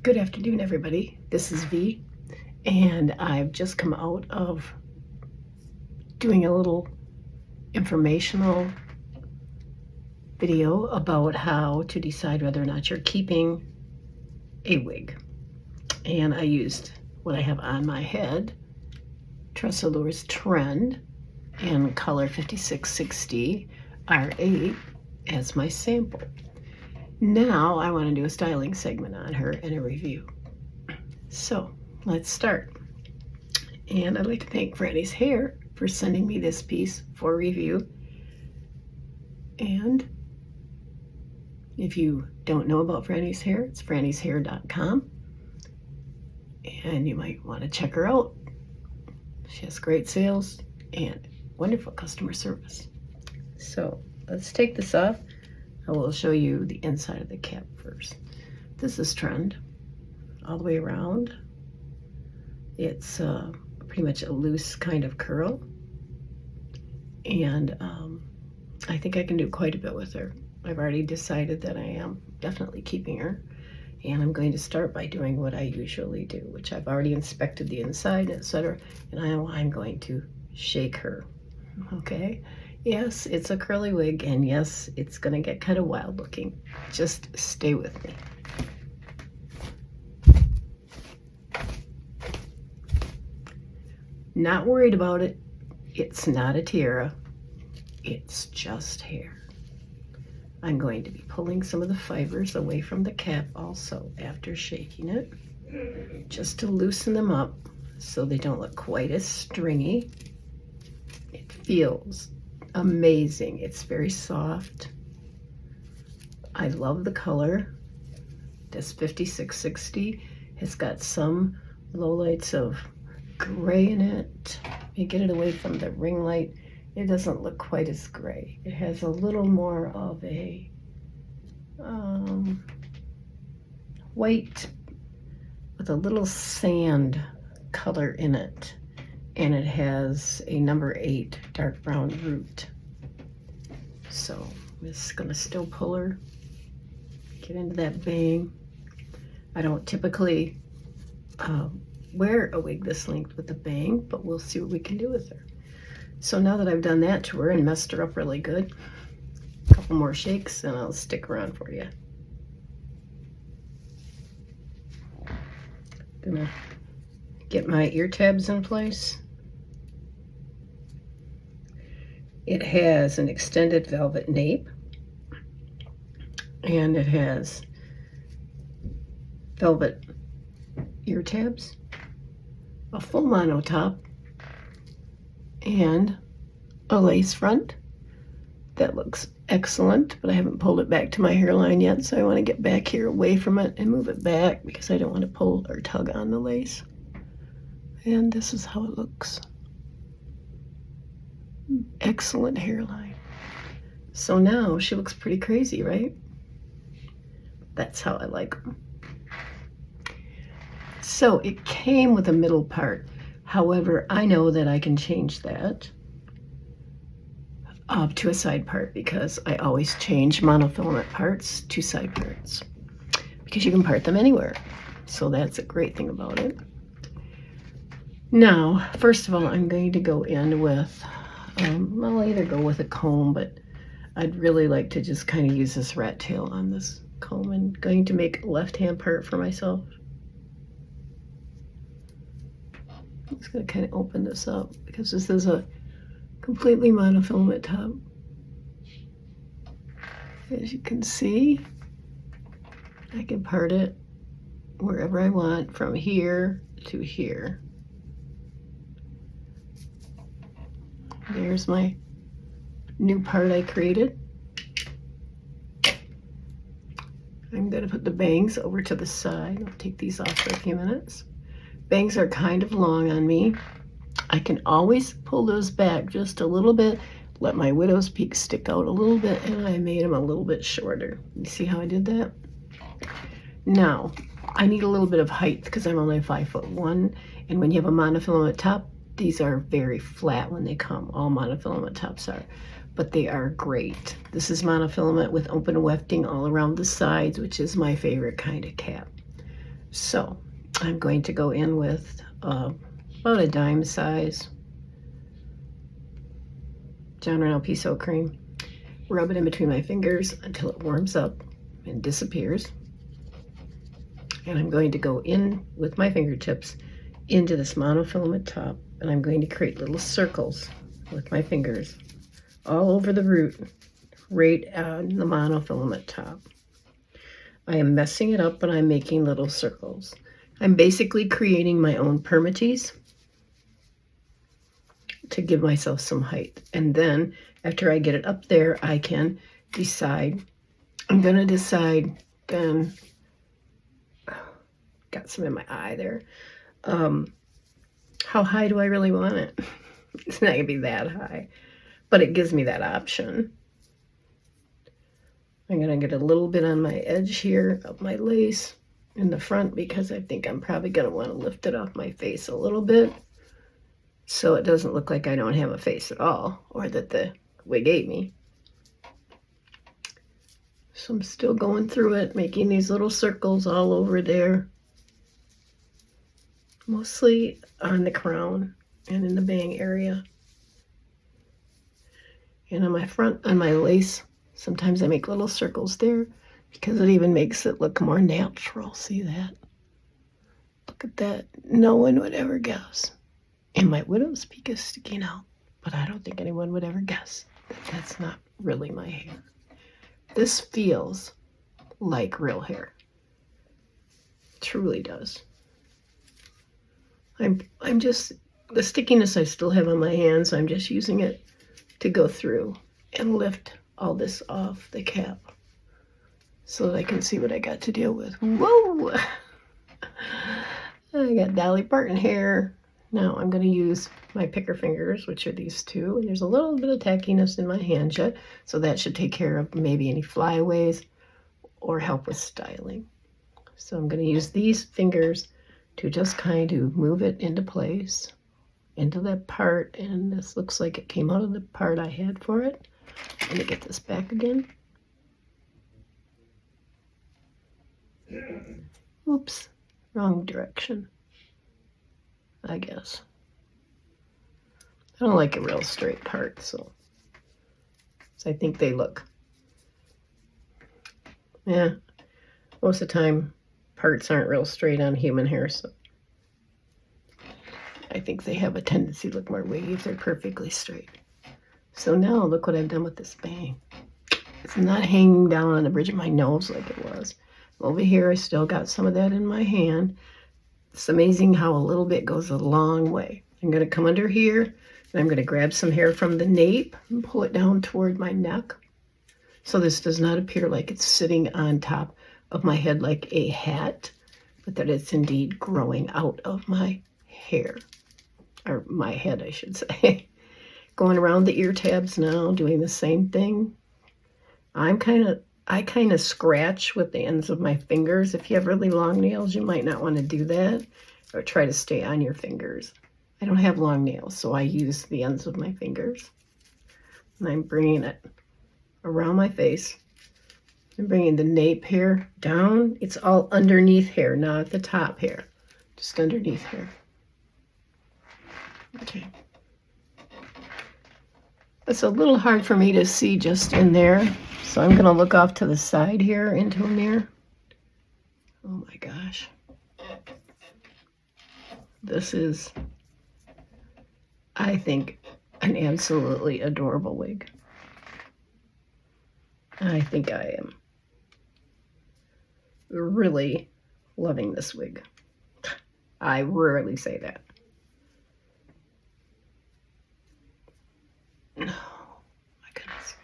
Good afternoon, everybody. This is V, and I've just come out of doing a little informational video about how to decide whether or not you're keeping a wig. And I used what I have on my head, Tressallure Trend in color 5660 R8 as my sample. Now I want to do a styling segment on her and a review. So let's start. And I'd like to thank Frannies Hair for sending me this piece for review. And if you don't know about Frannies Hair, it's frannieshair.com. And you might want to check her out. She has great sales and wonderful customer service. So let's take this off. I will show you the inside of the cap first. This is Trend all the way around. It's pretty much a loose kind of curl. And I think I can do quite a bit with her. I've already decided that I am definitely keeping her. And I'm going to start by doing what I usually do, which I've already inspected the inside, etc. And I'm going to shake her, okay? Yes, it's a curly wig, and yes, it's gonna get kind of wild looking. Just stay with me. Not worried about it. It's not a tiara. It's just hair. I'm going to be pulling some of the fibers away from the cap also after shaking it, just to loosen them up so they don't look quite as stringy. It feels amazing. It's very soft. I love the color. This 5660 has got some lowlights of gray in it. You get it away from the ring light, it doesn't look quite as gray. It has a little more of a white with a little sand color in it. And it has a number 8 dark brown root. So I'm just gonna still pull her, get into that bang. I don't typically wear a wig this length with a bang, but we'll see what we can do with her. So now that I've done that to her and messed her up really good, a couple more shakes and I'll stick around for you. Gonna get my ear tabs in place. It has an extended velvet nape, and it has velvet ear tabs, a full mono top, and a lace front. That looks excellent, but I haven't pulled it back to my hairline yet, so I want to get back here away from it and move it back because I don't want to pull or tug on the lace. And this is how it looks. Excellent hairline. So now she looks pretty crazy, right? That's how I like them. So it came with a middle part. However, I know that I can change that up to a side part because I always change monofilament parts to side parts because you can part them anywhere. So that's a great thing about it. Now, first of all, I'm going to go in with I'll either go with a comb, but I'd really like to just kind of use this rat tail on this comb, and going to make a left-hand part for myself. I'm just going to kind of open this up because this is a completely monofilament top. As you can see, I can part it wherever I want from here to here. There's my new part I created. I'm going to put the bangs over to the side. I'll take these off for a few minutes. Bangs are kind of long on me. I can always pull those back just a little bit, let my widow's peak stick out a little bit, and I made them a little bit shorter. You see how I did that? Now, I need a little bit of height because I'm only 5'1", and when you have a monofilament top, these are very flat when they come. All monofilament tops are, but they are great. This is monofilament with open wefting all around the sides, which is my favorite kind of cap. So I'm going to go in with about a dime size John Renault Piso cream. Rub it in between my fingers until it warms up and disappears. And I'm going to go in with my fingertips into this monofilament top, and I'm going to create little circles with my fingers all over the root, right on the monofilament top. I am messing it up, but I'm making little circles. I'm basically creating my own permatease to give myself some height. And then after I get it up there, I can decide. I'm going to decide then, got some in my eye there, how high do I really want it? It's not going to be that high, but it gives me that option. I'm going to get a little bit on my edge here of my lace in the front because I think I'm probably going to want to lift it off my face a little bit so it doesn't look like I don't have a face at all, or that the wig ate me. So I'm still going through it, making these little circles all over there, mostly on the crown and in the bang area. And on my front, on my lace, sometimes I make little circles there because it even makes it look more natural. See that? Look at that. No one would ever guess. And my widow's peak is sticking out, but I don't think anyone would ever guess that that's not really my hair. This feels like real hair. It truly does. I'm just, the stickiness I still have on my hands, I'm just using it to go through and lift all this off the cap so that I can see what I got to deal with. Whoa! I got Dolly Parton hair. Now I'm going to use my picker fingers, which are these two. And there's a little bit of tackiness in my hand yet, so that should take care of maybe any flyaways or help with styling. So I'm going to use these fingers to just kind of move it into place, into that part. And this looks like it came out of the part I had for it. Let me get this back again. Oops, wrong direction, I guess. I don't like a real straight part, so I think they look, yeah, most of the time parts aren't real straight on human hair, so I think they have a tendency to look more wavy if they're perfectly straight. So now look what I've done with this bang. It's not hanging down on the bridge of my nose like it was. Over here I still got some of that in my hand. It's amazing how a little bit goes a long way. I'm going to come under here and I'm going to grab some hair from the nape and pull it down toward my neck. So this does not appear like it's sitting on top of my head like a hat, but that it's indeed growing out of my hair, or my head, I should say. Going around the ear tabs now, doing the same thing. I kind of scratch with the ends of my fingers. If you have really long nails, you might not want to do that, or try to stay on your fingers. I don't have long nails, so I use the ends of my fingers. And I'm bringing it around my face. I'm bringing the nape hair down. It's all underneath hair, not at the top hair, just underneath hair. Okay. It's a little hard for me to see just in there, so I'm going to look off to the side here into a mirror. Oh my gosh. This is, I think, an absolutely adorable wig. I think I am really loving this wig. I rarely say that. Oh my goodness.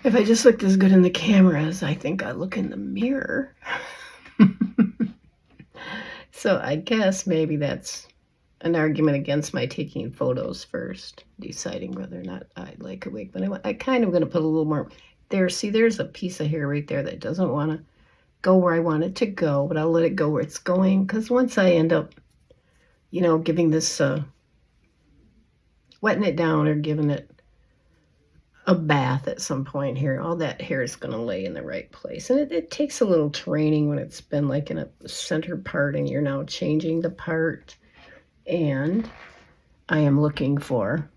If I just looked as good in the camera as I think I look in the mirror. So I guess maybe that's an argument against my taking photos first, deciding whether or not I like a wig. But I kind of going to put a little more there. See, there's a piece of hair right there that doesn't want to go where I want it to go, but I'll let it go where it's going, because once I end up, you know, giving this, wetting it down or giving it a bath at some point here. All that hair is going to lay in the right place. And it takes a little training when it's been like in a center part and you're now changing the part. And I am looking for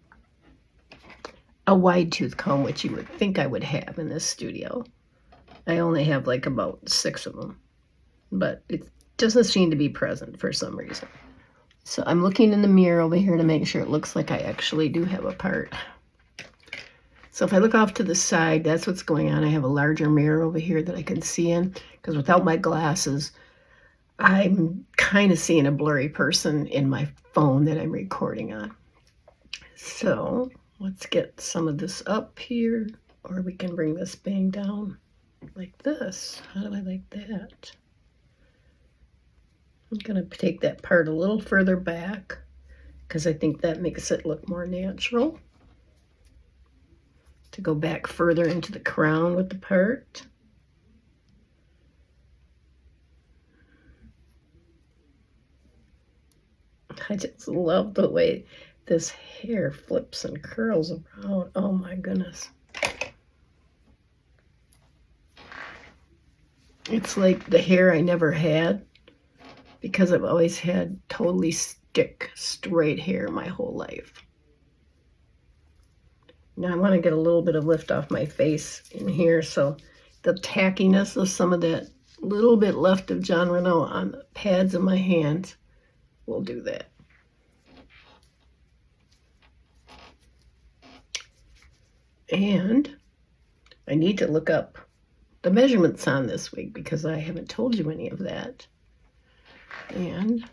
a wide tooth comb, which you would think I would have in this studio. I only have like about 6 of them, but it doesn't seem to be present for some reason. So I'm looking in the mirror over here to make sure it looks like I actually do have a part. So if I look off to the side, that's what's going on. I have a larger mirror over here that I can see in, because without my glasses, I'm kind of seeing a blurry person in my phone that I'm recording on. So let's get some of this up here, or we can bring this bang down like this. How do I like that? I'm going to take that part a little further back because I think that makes it look more natural. To go back further into the crown with the part. I just love the way this hair flips and curls around. Oh my goodness. It's like the hair I never had, because I've always had totally straight hair my whole life. Now I want to get a little bit of lift off my face in here, so the tackiness of some of that little bit left of John Renault on the pads of my hands will do that. And I need to look up the measurements on this wig because I haven't told you any of that. And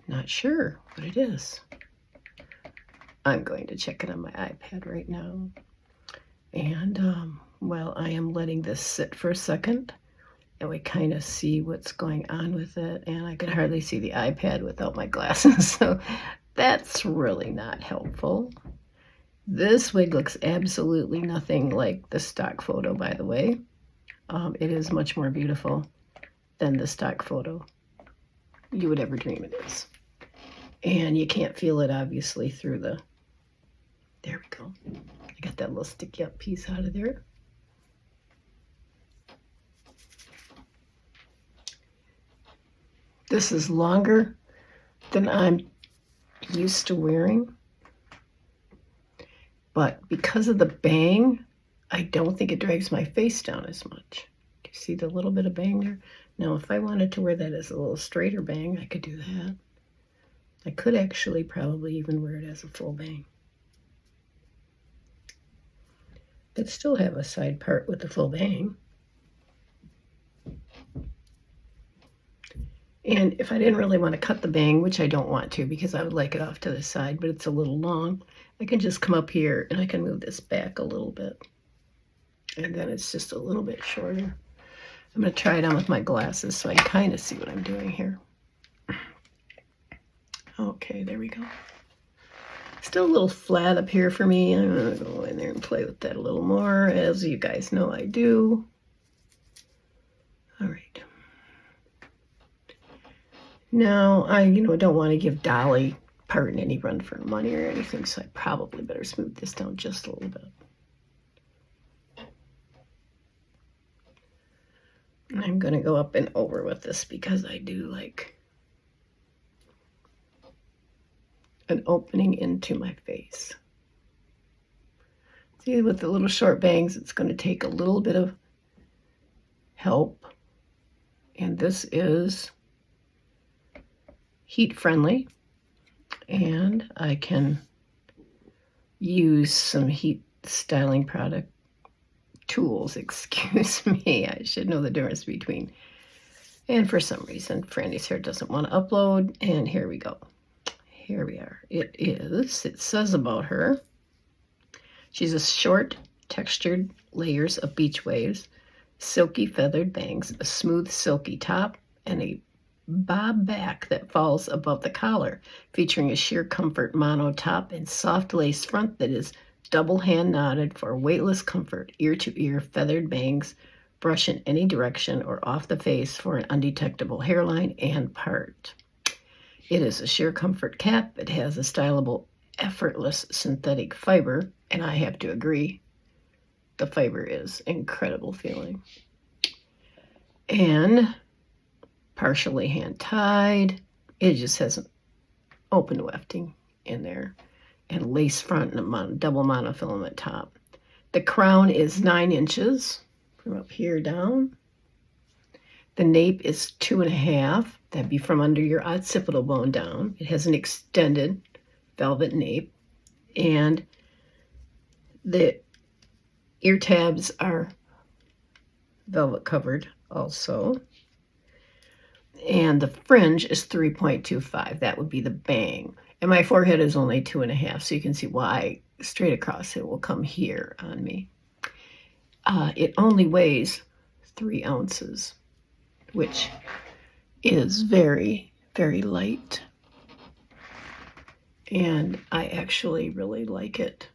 not sure what it is. I'm going to check it on my iPad right now. And well, I am letting this sit for a second, and we kind of see what's going on with it. And I can hardly see the iPad without my glasses, so that's really not helpful. This wig looks absolutely nothing like the stock photo, by the way. It is much more beautiful than the stock photo you would ever dream it is. And you can't feel it, obviously, through the... There we go. I got that little sticky up piece out of there. This is longer than I'm used to wearing. But because of the bang, I don't think it drags my face down as much. Do you see the little bit of bang there? Now, if I wanted to wear that as a little straighter bang, I could do that. I could actually probably even wear it as a full bang. But still have a side part with the full bang. And if I didn't really want to cut the bang, which I don't want to because I would like it off to the side, but it's a little long, I can just come up here and I can move this back a little bit. And then it's just a little bit shorter. I'm going to try it on with my glasses so I can kind of see what I'm doing here. Okay, there we go. Still a little flat up here for me. I'm going to go in there and play with that a little more, as you guys know I do. All right. Now, I don't want to give Dolly Parton any run for money or anything, so I probably better smooth this down just a little bit. I'm going to go up and over with this because I do like an opening into my face. See, with the little short bangs, it's going to take a little bit of help. And this is heat friendly. And I can use some heat styling product tools. Excuse me, I should know the difference between. And for some reason, Frannies Hair doesn't want to upload. And here we go. Here we are. It says about her, she's a short, textured layers of beach waves, silky feathered bangs, a smooth, silky top, and a bob back that falls above the collar, featuring a sheer comfort mono top and soft lace front that is double hand knotted for weightless comfort, ear to ear feathered bangs, brush in any direction or off the face for an undetectable hairline and part. It is a sheer comfort cap. It has a stylable, effortless synthetic fiber, and I have to agree, the fiber is incredible feeling. And partially hand tied. It just has an open wefting in there and lace front and a double monofilament top. The crown is 9 inches from up here down. The nape is 2.5. That'd be from under your occipital bone down. It has an extended velvet nape, and the ear tabs are velvet covered also. And the fringe is 3.25. That would be the bang. And my forehead is only 2.5, so you can see why straight across it will come here on me. It only weighs 3 ounces, which is very, very light. And I actually really like it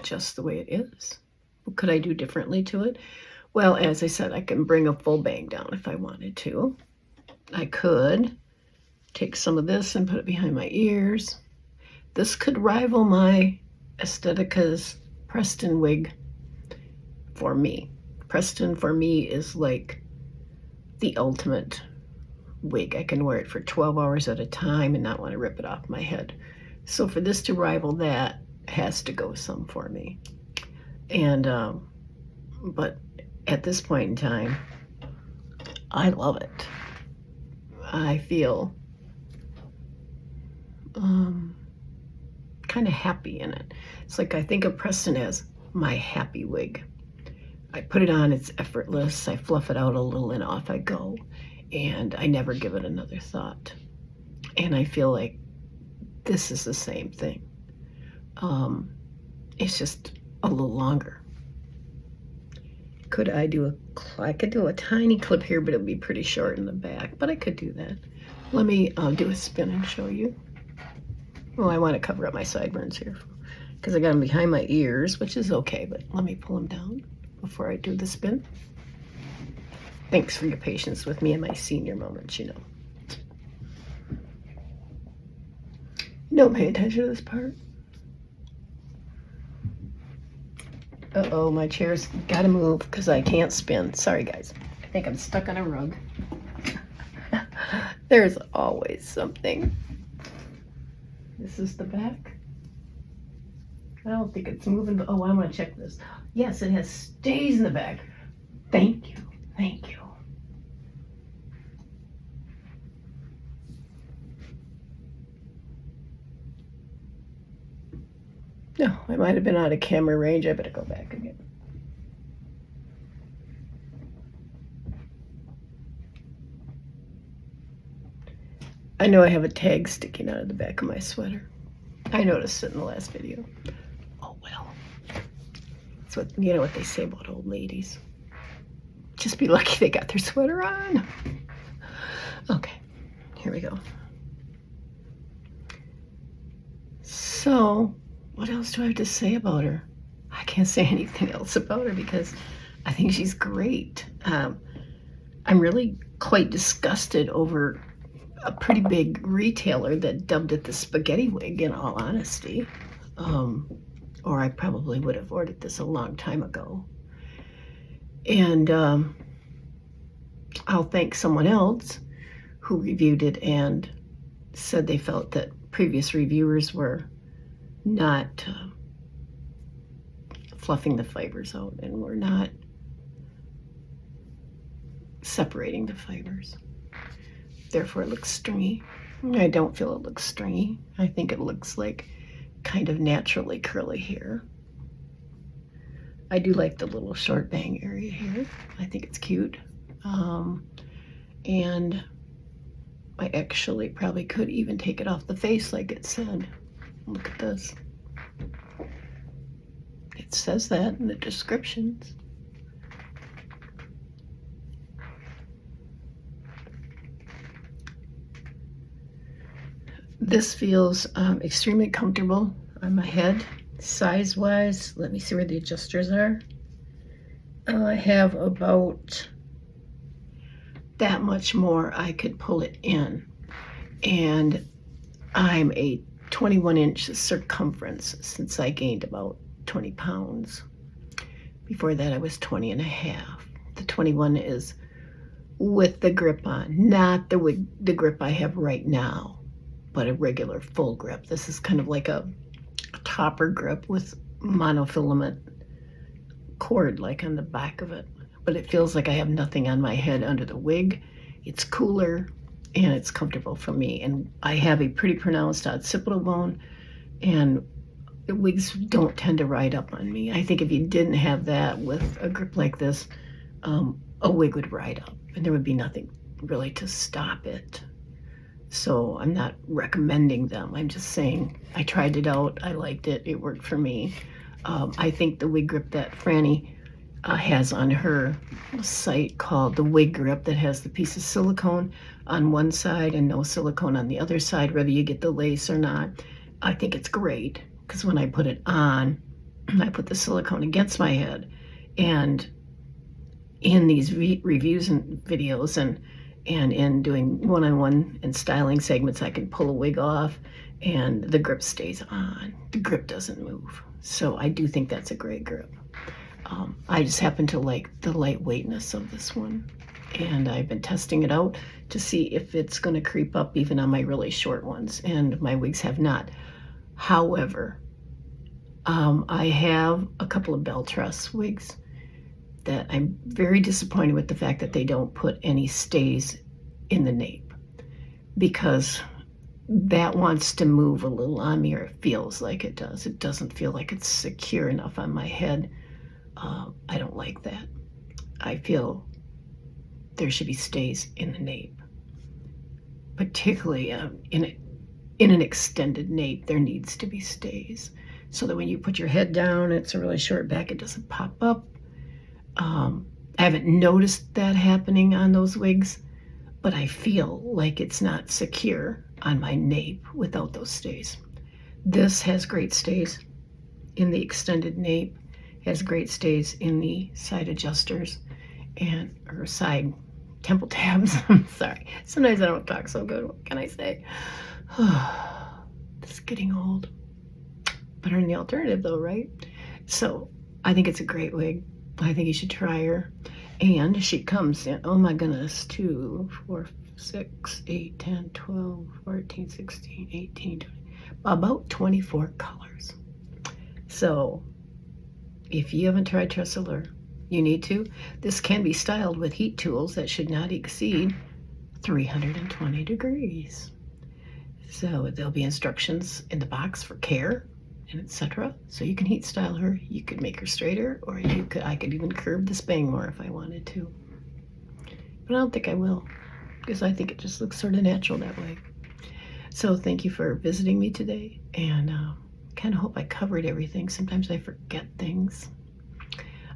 just the way it is. What could I do differently to it? Well, as I said, I can bring a full bang down if I wanted to. I could take some of this and put it behind my ears. This could rival my Aesthetica's Preston wig for me. Preston for me is like the ultimate wig. I can wear it for 12 hours at a time and not want to rip it off my head. So for this to rival that, has to go some for me. And but at this point in time, I love it. I feel kind of happy in it. It's like I think of Preston as my happy wig. I put it on, it's effortless. I fluff it out a little and off I go. And I never give it another thought. And I feel like this is the same thing. It's just a little longer. Could I do I could do a tiny clip here, but it would be pretty short in the back, but I could do that. Let me do a spin and show you. Well, I want to cover up my sideburns here because I got them behind my ears, which is okay, but let me pull them down before I do the spin. Thanks for your patience with me in my senior moments, you know. Don't pay attention to this part. Uh-oh, my chair's gotta move because I can't spin. Sorry, guys. I think I'm stuck on a rug. There's always something. This is the back. I don't think it's moving. Oh, I want to check this. Yes, it has stays in the back. Thank you. Thank you. No, I might have been out of camera range. I better go back again. I know I have a tag sticking out of the back of my sweater. I noticed it in the last video. Oh well. That's what, you know what they say about old ladies. Just be lucky they got their sweater on. Okay, here we go. So, what else do I have to say about her? I can't say anything else about her because I think she's great. I'm really quite disgusted over a pretty big retailer that dubbed it the spaghetti wig, in all honesty. Or I probably would have ordered this a long time ago. And I'll thank someone else who reviewed it and said they felt that previous reviewers were not fluffing the fibers out and were not separating the fibers. Therefore it looks stringy. I don't feel it looks stringy. I think it looks like kind of naturally curly hair. I do like the little short bang area here. I think it's cute. And I actually probably could even take it off the face like it said. Look at this. It says that in the descriptions. This feels extremely comfortable on my head. Size-wise, let me see where the adjusters are. I have about that much more I could pull it in. And I'm a 21-inch circumference since I gained about 20 pounds. Before that, I was 20 and a half. The 21 is with the grip on, not the grip I have right now, but a regular full grip. This is kind of like a topper grip with monofilament cord like on the back of it, but it feels like I have nothing on my head under the wig. It's cooler and it's comfortable for me, and I have a pretty pronounced occipital bone, and the wigs don't tend to ride up on me. I think if you didn't have that with a grip like this, a wig would ride up and there would be nothing really to stop it. So I'm not recommending them. I'm just saying I tried it out. I liked it. It worked for me. I think the wig grip that Franny has on her site called the wig grip, that has the piece of silicone on one side and no silicone on the other side, whether you get the lace or not, I think it's great, because when I put it on, I put the silicone against my head, and in these reviews and videos and in doing one-on-one and styling segments, I can pull a wig off and the grip stays on. The grip doesn't move. So I do think that's a great grip. I just happen to like the lightweightness of this one, and I've been testing it out to see if it's going to creep up even on my really short ones, and my wigs have not. However, I have a couple of bell truss wigs that I'm very disappointed with the fact that they don't put any stays in the nape, because that wants to move a little on me, or it feels like it does. It doesn't feel like it's secure enough on my head. I don't like that. I feel there should be stays in the nape, particularly in an extended nape. There needs to be stays so that when you put your head down, it's a really short back, it doesn't pop up. I haven't noticed that happening on those wigs, but I feel like it's not secure on my nape without those stays. This has great stays in the extended nape, has great stays in the side adjusters or side temple tabs. I'm sorry. Sometimes I don't talk so good. What can I say? This is getting old. Better than the alternative though, right? So I think it's a great wig. I think you should try her. And she comes in, oh my goodness, 2, 4, 6, 8, 10, 12, 14, 16, 18, 20, about 24 colors. So if you haven't tried Tressallure, you need to. This can be styled with heat tools that should not exceed 320 degrees. So there'll be instructions in the box for care and etc. So you can heat style her. You could make her straighter, or I could even curve this bang more if I wanted to. But I don't think I will, because I think it just looks sort of natural that way. So thank you for visiting me today, and kind of hope I covered everything. Sometimes I forget things.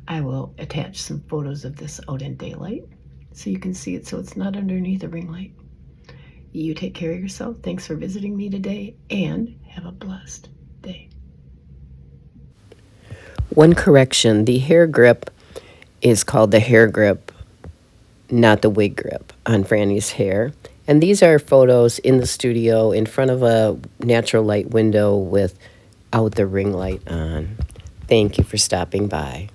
I will attach some photos of this out in daylight so you can see it, so it's not underneath a ring light. You take care of yourself. Thanks for visiting me today, and have a blessed day. One correction, the hair grip is called the hair grip, not the wig grip on Frannies Hair. And these are photos in the studio in front of a natural light window without the ring light on. Thank you for stopping by.